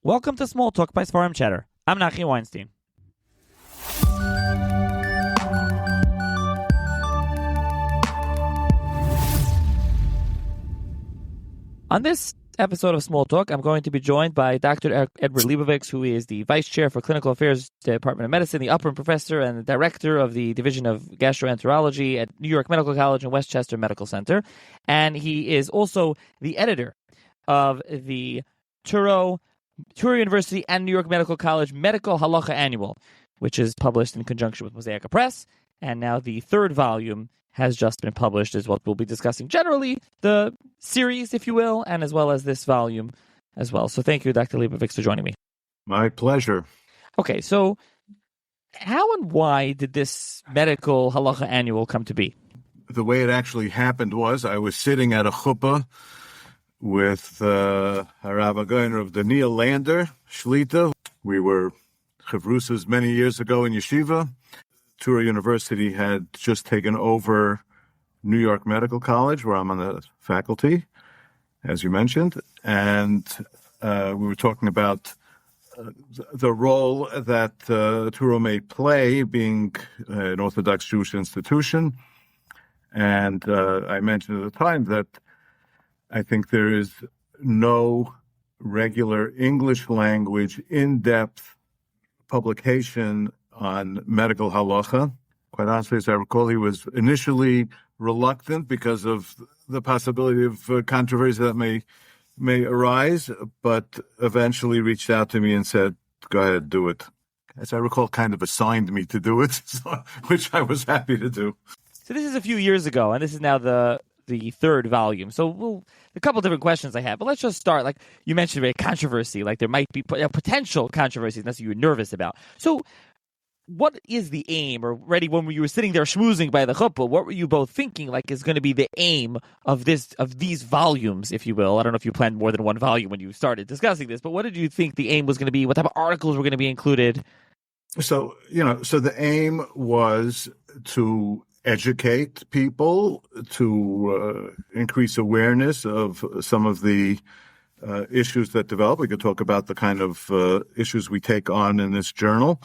Welcome to Small Talk by Sfarim Chatter. I'm Nachi Weinstein. On this episode of Small Talk, I'm going to be joined by Dr. Edward Lebovics, who is the Vice Chair for Clinical Affairs, Department of Medicine, the Upper Professor and the Director of the Division of Gastroenterology at New York Medical College and Westchester Medical Center. And he is also the editor of the Touro University and New York Medical College Medical Halachah Annual, which is published in conjunction with Mosaica Press. And now the third volume has just been published, is what we'll be discussing generally, the series, if you will, and as well as this volume as well. So thank you, Dr. Lebovics, for joining me. My pleasure. Okay, so how and why did this Medical Halachah Annual come to be? The way it actually happened was I was sitting at a chuppah with Harav Agoiner of the Neil Lander, Shlita. We were chavrusas many years ago in yeshiva. Touro University had just taken over New York Medical College, where I'm on the faculty, as you mentioned. And we were talking about the role that Touro may play, being an Orthodox Jewish institution. And I mentioned at the time that I think there is no regular English language in-depth publication on medical halacha. Quite honestly, as I recall, he was initially reluctant because of the possibility of controversy that may arise, but eventually reached out to me and said, go ahead, do it. As I recall, kind of assigned me to do it, which I was happy to do. So this is a few years ago, and this is now the third volume. So a couple different questions I have, but let's just start. Like you mentioned, a controversy, like there might be potential controversies, that's what you were nervous about. So what is the aim, or ready when you were sitting there schmoozing by the chuppah, what were you both thinking like is going to be the aim of these volumes, if you will? I don't know if you planned more than one volume when you started discussing this, but what did you think the aim was going to be? What type of articles were going to be included? So the aim was to educate people, to increase awareness of some of the issues that develop. We could talk about the kind of issues we take on in this journal,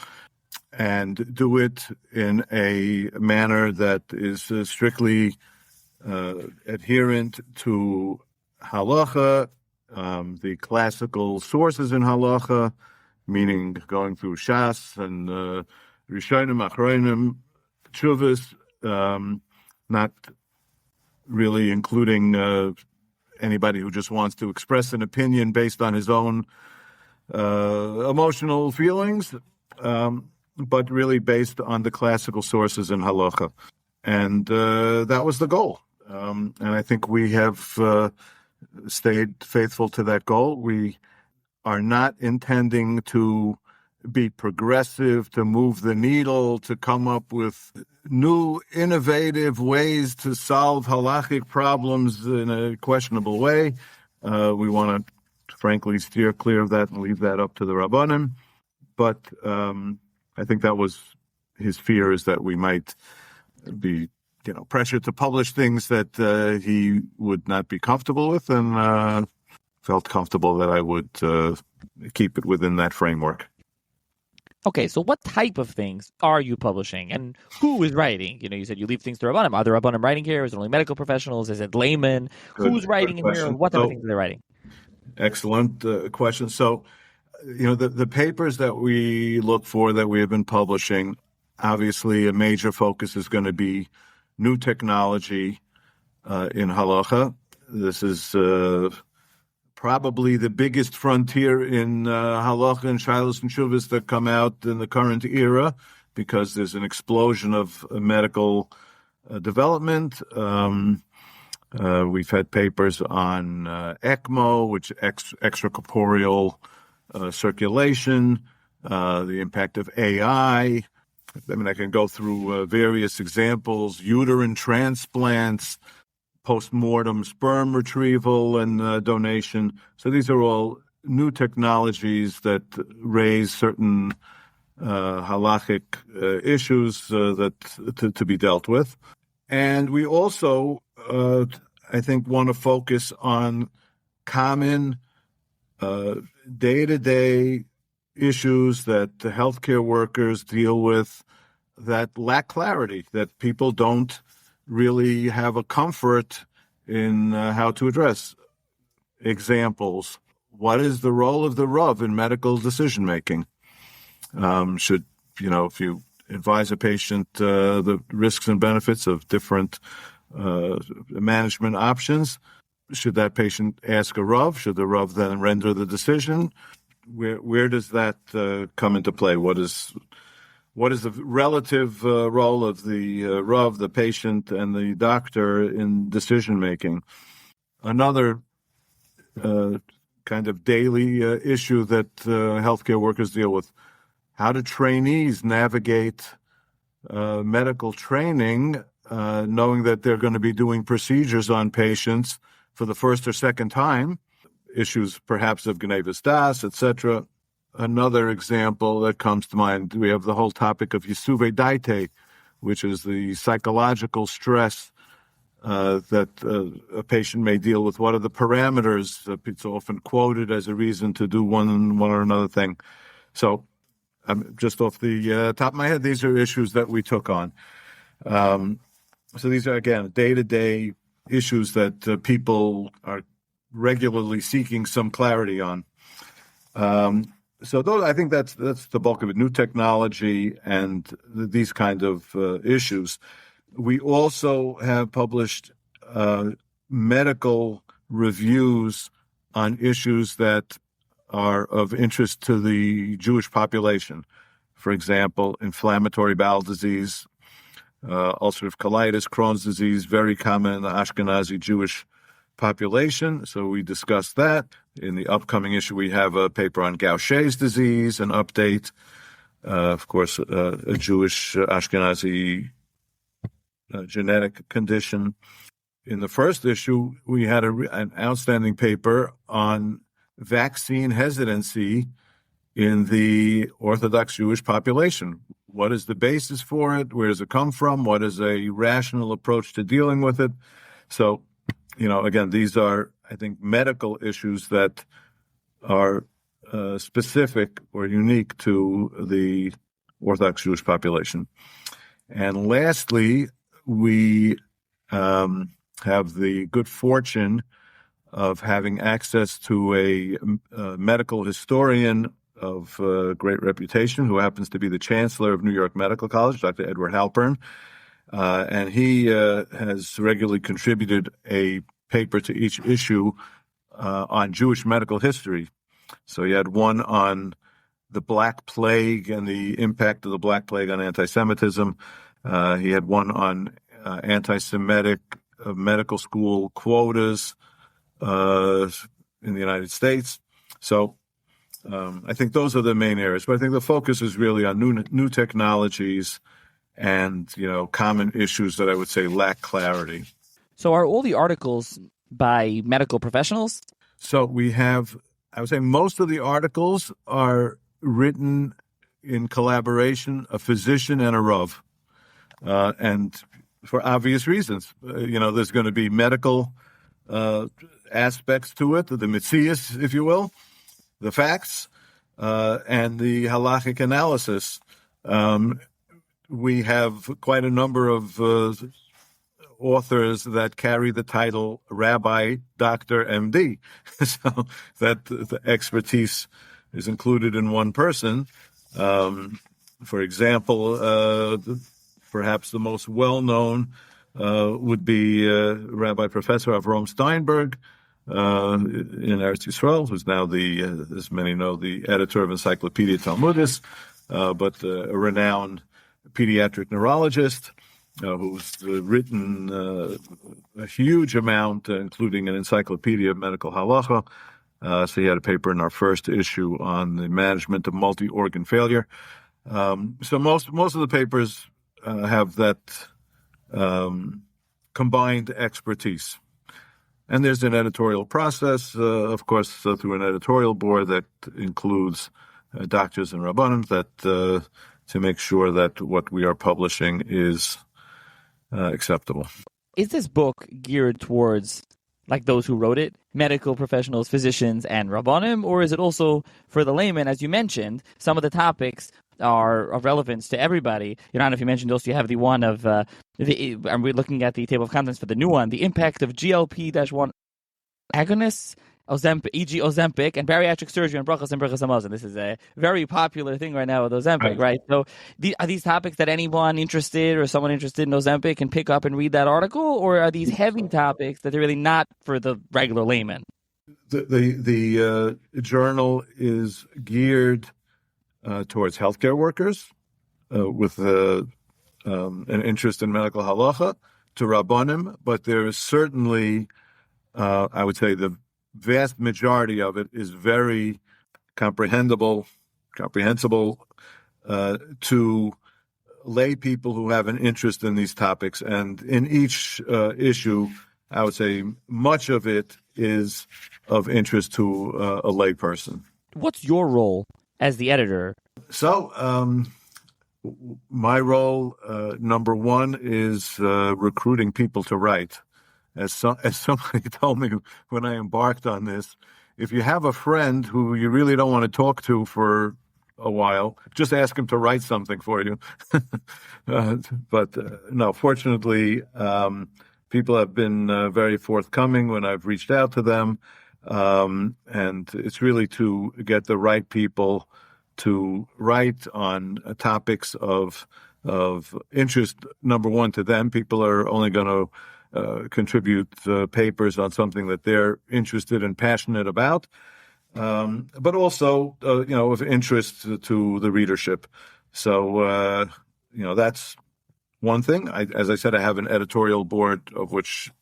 and do it in a manner that is strictly adherent to halacha, the classical sources in halacha, meaning going through Shas and Rishonim, Achronim, Tshuvas, not really including anybody who just wants to express an opinion based on his own emotional feelings, but really based on the classical sources in halacha. And that was the goal. And I think we have stayed faithful to that goal. We are not intending to be progressive, to move the needle, to come up with new, innovative ways to solve halachic problems in a questionable way. We want to, frankly, steer clear of that and leave that up to the Rabbanim. But I think that was his fear, is that we might be, pressured to publish things that he would not be comfortable with, and felt comfortable that I would keep it within that framework. Okay, so what type of things are you publishing, and who is writing? You said you leave things to Rabbanim. Are there Rabbanim writing here? Is it only medical professionals? Is it laymen? Who's writing in here? What type of things are they writing? Excellent question. So, the papers that we look for, that we have been publishing, obviously a major focus is going to be new technology in halacha. This is probably the biggest frontier in halacha and shilas and shuvas that come out in the current era, because there's an explosion of medical development. We've had papers on ECMO, which extracorporeal circulation, the impact of AI. I can go through various examples: uterine transplants, post-mortem sperm retrieval and donation. So these are all new technologies that raise certain halachic issues to be dealt with. And we also, I think, want to focus on common day-to-day issues that the healthcare workers deal with that lack clarity, that people don't really have a comfort in how to address. Examples: what is the role of the Rav in medical decision-making? Should, if you advise a patient the risks and benefits of different management options, should that patient ask a Rav? Should the Rav then render the decision? Where does that come into play? What is the relative role of the Rav, the patient, and the doctor in decision making? Another kind of daily issue that healthcare workers deal with: how do trainees navigate medical training, knowing that they're going to be doing procedures on patients for the first or second time? Issues perhaps of Gnevus Das, etc. Another example that comes to mind, we have the whole topic of Yisuve Daite, which is the psychological stress that a patient may deal with. What are the parameters? It's often quoted as a reason to do one or another thing. So just off the top of my head, these are issues that we took on. So these are, again, day-to-day issues that people are regularly seeking some clarity on. So those, I think that's the bulk of it: new technology and these kind of issues. We also have published medical reviews on issues that are of interest to the Jewish population. For example, inflammatory bowel disease, ulcerative colitis, Crohn's disease, very common in the Ashkenazi Jewish population. So we discussed that. In the upcoming issue, we have a paper on Gaucher's disease, an update. Of course, a Jewish Ashkenazi genetic condition. In the first issue, we had an outstanding paper on vaccine hesitancy in the Orthodox Jewish population. What is the basis for it? Where does it come from? What is a rational approach to dealing with it? So, again, these are, I think, medical issues that are specific or unique to the Orthodox Jewish population. And lastly, we have the good fortune of having access to a medical historian of great reputation who happens to be the chancellor of New York Medical College, Dr. Edward Halpern. And he has regularly contributed a paper to each issue on Jewish medical history. So he had one on the Black Plague and the impact of the Black Plague on anti-Semitism. He had one on anti-Semitic medical school quotas in the United States. So I think those are the main areas. But I think the focus is really on new technologies and, common issues that I would say lack clarity. So are all the articles by medical professionals? So we have, I would say most of the articles are written in collaboration, a physician and a Rav. And for obvious reasons, there's going to be medical aspects to it, the mitzias, if you will, the facts, and the halachic analysis. We have quite a number of authors that carry the title Rabbi, Doctor, MD. So that the expertise is included in one person. For example, perhaps the most well-known would be Rabbi Professor Avrom Steinberg in Eretz Yisrael, who's now as many know, the editor of Encyclopedia Talmudis, but a renowned pediatric neurologist who's written a huge amount, including an encyclopedia of medical halacha. So he had a paper in our first issue on the management of multi-organ failure. So most of the papers have that combined expertise. And there's an editorial process, of course, through an editorial board that includes doctors and rabbanim that to make sure that what we are publishing is acceptable. Is this book geared towards like those who wrote it, medical professionals, physicians, and rabbanim, or is it also for the layman? As you mentioned, some of the topics are of relevance to everybody. I don't know if you mentioned also you have the one of and we're looking at the table of contents for the new one, the impact of GLP-1 agonists, Ozempic, e.g. Ozempic, and bariatric surgery on brachas and brachas hamazon. This is a very popular thing right now with Ozempic, right? So are these topics that anyone interested or someone interested in Ozempic can pick up and read that article, or are these heavy topics that they're really not for the regular layman? The journal is geared towards healthcare workers with an interest in medical halacha, to rabbanim, but there is certainly, I would say, the vast majority of it is very comprehensible to lay people who have an interest in these topics. And in each issue, I would say much of it is of interest to a lay person. What's your role as the editor? So, my role, number one, is recruiting people to write. As somebody told me when I embarked on this, if you have a friend who you really don't want to talk to for a while, just ask him to write something for you. But no, fortunately, people have been very forthcoming when I've reached out to them. And it's really to get the right people to write on topics of interest, number one, to them. People are only going to contribute papers on something that they're interested and passionate about, but also, of interest to the readership. So, that's one thing. As I said, I have an editorial board of which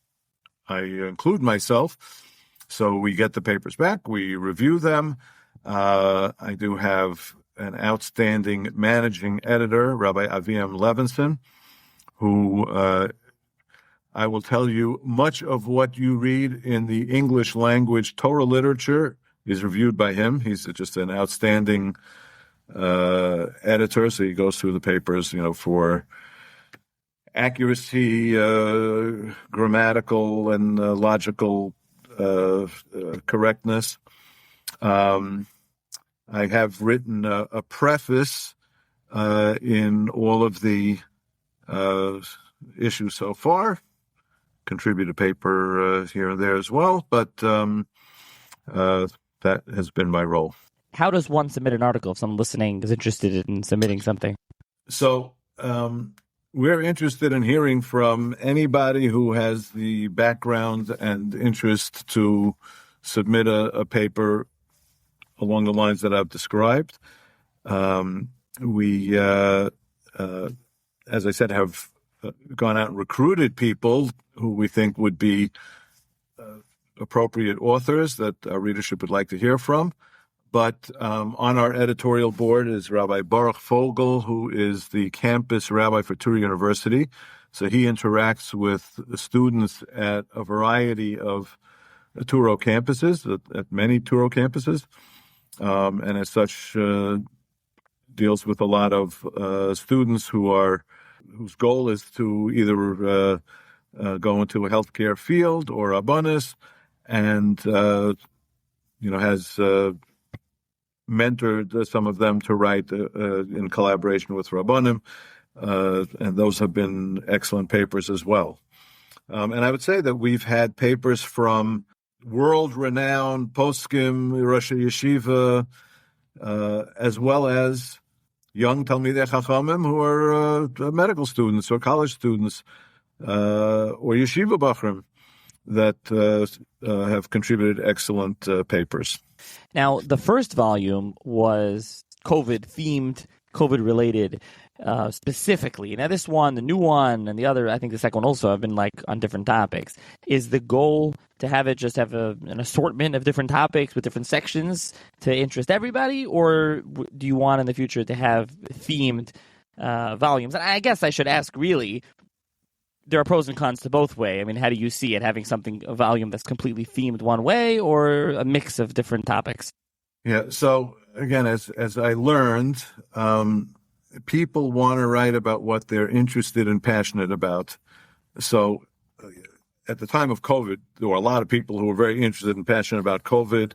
I include myself. So we get the papers back, we review them. I do have an outstanding managing editor, Rabbi Aviam Levinson, who I will tell you, much of what you read in the English language Torah literature is reviewed by him. He's just an outstanding editor, so he goes through the papers, for accuracy, grammatical and logical correctness. I have written a preface in all of the issues so far. Contribute a paper here and there as well, but that has been my role. How does one submit an article if someone listening is interested in submitting something? So we're interested in hearing from anybody who has the background and interest to submit a paper along the lines that I've described. We, as I said, have gone out and recruited people who we think would be appropriate authors that our readership would like to hear from. But on our editorial board is Rabbi Baruch Fogel, who is the campus rabbi for Touro University. So he interacts with students at a variety of Touro campuses, at many Touro campuses, and as such deals with a lot of students whose goal is to either go into a healthcare field or a bonus, and has mentored some of them to write in collaboration with Rabbanim, and those have been excellent papers as well. And I would say that we've had papers from world-renowned poskim, Rosh Yeshiva, as well as young Talmidei Chachamim who are medical students or college students or yeshiva bachrim that have contributed excellent papers. Now, the first volume was COVID-themed, COVID-related specifically. Now, this one, the new one, and the other, I think the second one also have been on different topics. Is the goal to have it just have an assortment of different topics with different sections to interest everybody, or do you want in the future to have themed volumes? And I guess I should ask, really, there are pros and cons to both way. I mean, how do you see it, having a volume that's completely themed one way or a mix of different topics? Yeah, so again, as I learned, people want to write about what they're interested and passionate about. So at the time of COVID, there were a lot of people who were very interested and passionate about COVID,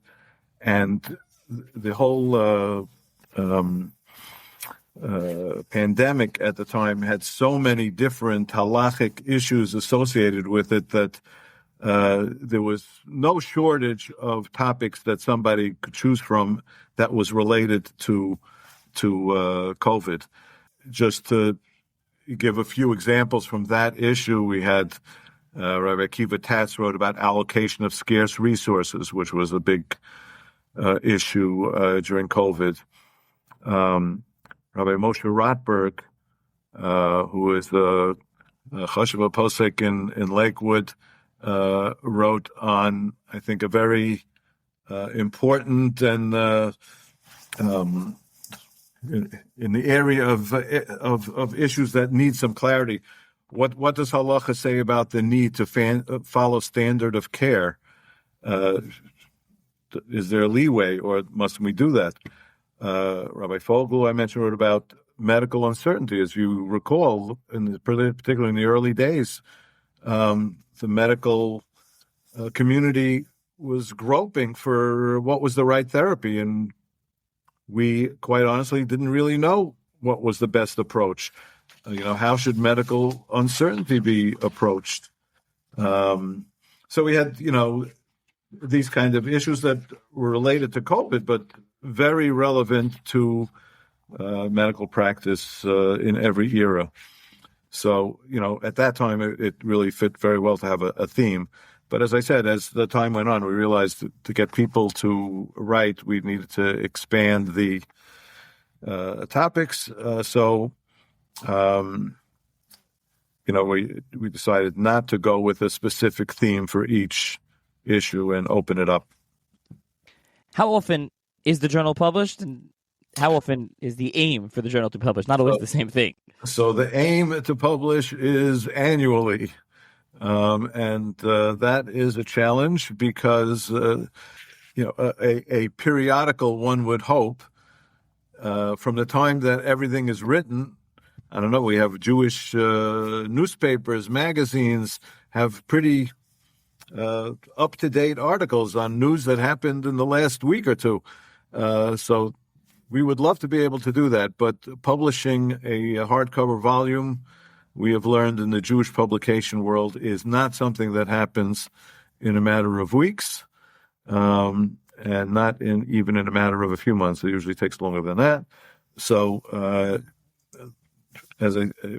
and the whole pandemic at the time had so many different halachic issues associated with it that there was no shortage of topics that somebody could choose from that was related to COVID. Just to give a few examples from that issue, we had Rabbi Akiva Tatz wrote about allocation of scarce resources, which was a big issue during COVID. Rabbi Moshe Rotberg, who is the Chashuva Posek in Lakewood, wrote on, I think, a very important and in the area of issues that need some clarity. What does Halachah say about the need to follow standard of care? Is there a leeway, or must we do that? Rabbi Fogel, I mentioned, wrote about medical uncertainty. As you recall, particularly in the early days, the medical community was groping for what was the right therapy, and we, quite honestly, didn't really know what was the best approach. How should medical uncertainty be approached? So we had, these kind of issues that were related to COVID, but very relevant to medical practice in every era. So, at that time, it really fit very well to have a theme. But as I said, as the time went on, we realized to get people to write, we needed to expand the topics. We decided not to go with a specific theme for each issue and open it up. How often is the journal published, and how often is the aim for the journal to publish? Not always the same thing. So the aim to publish is annually. And that is a challenge because, a periodical, one would hope, from the time that everything is written, I don't know, we have Jewish newspapers, magazines, have pretty up-to-date articles on news that happened in the last week or two. So we would love to be able to do that, but publishing a hardcover volume, we have learned in the Jewish publication world, is not something that happens in a matter of weeks, and not even in a matter of a few months. It usually takes longer than that. So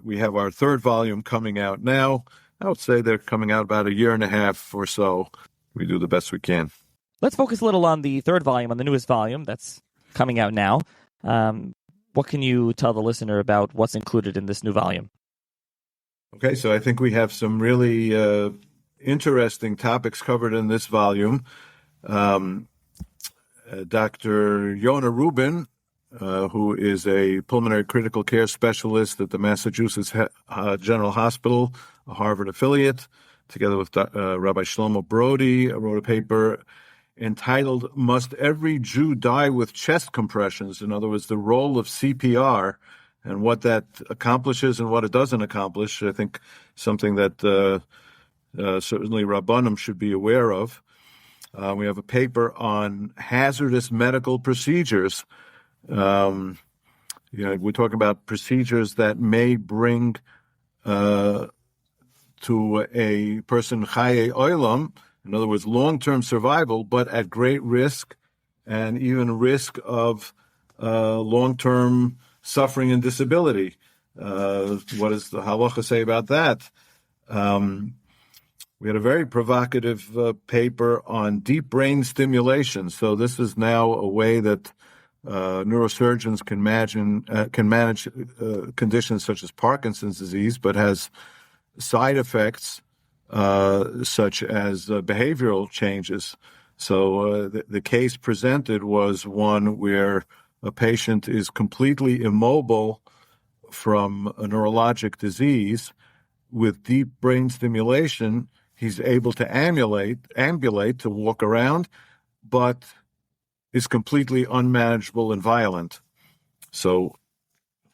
we have our third volume coming out now. I would say they're coming out about a year and a half or so. We do the best we can. Let's focus a little on the third volume, on the newest volume that's coming out now. What can you tell the listener about what's included in this new volume? Okay, so I think we have some really interesting topics covered in this volume. Dr. Yona Rubin, who is a pulmonary critical care specialist at the Massachusetts General Hospital, a Harvard affiliate, together with Rabbi Shlomo Brody, wrote a paper entitled, "Must Every Jew Die with Chest Compressions?" In other words, the role of CPR and what that accomplishes and what it doesn't accomplish. I think something that certainly Rabbanim should be aware of. We have a paper on hazardous medical procedures. We're talking about procedures that may bring to a person chaye olam, in other words, long-term survival, but at great risk and even risk of long-term suffering and disability. What does the Halachah say about that? We had a very provocative paper on deep brain stimulation. So this is now a way that neurosurgeons can manage conditions such as Parkinson's disease, but has side effects such as behavioral changes. So the case presented was one where a patient is completely immobile from a neurologic disease. With deep brain stimulation, he's able to ambulate to walk around, but is completely unmanageable and violent. So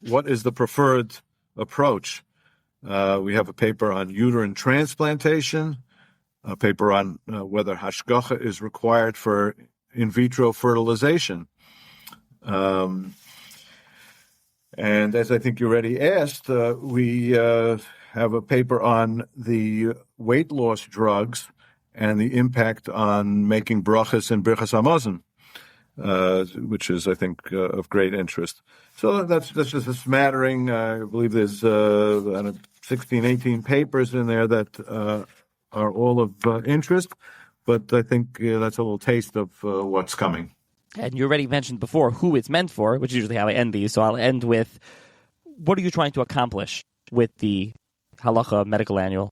what is the preferred approach? We have a paper on uterine transplantation. a paper on whether hashgacha is required for in vitro fertilization. And as I think you already asked, we have a paper on the weight loss drugs and the impact on making brachas and birchas hamazon, which is, I think, of great interest. So that's just a smattering. I believe there's 16, 18 papers in there that are all of interest, but I think that's a little taste of what's coming. And you already mentioned before who it's meant for, which is usually how I end these. So I'll end with, what are you trying to accomplish with the Halachah Medical Annual?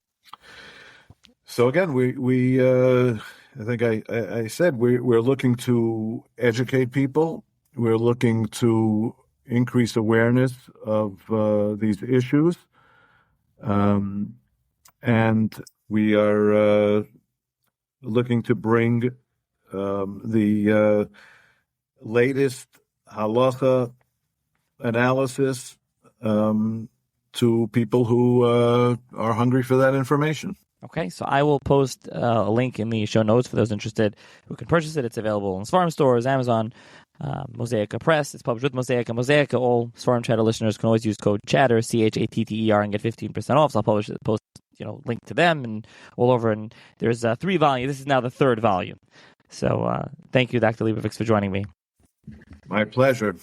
So again, we I think I said we're looking to educate people. We're looking to increase awareness of these issues, and we are looking to bring the latest halacha analysis to people who are hungry for that information. Okay, so I will post a link in the show notes for those interested who can purchase it. It's available in Svarim stores, Amazon, Mosaica Press. It's published with Mosaica. Mosaica, all Svarim Chatter listeners can always use code CHATTER, CHATTER, and get 15% off. So I'll post link to them and all over. And there's 3 volumes. This is now the 3rd volume. So thank you, Dr. Lebovics, for joining me. My pleasure.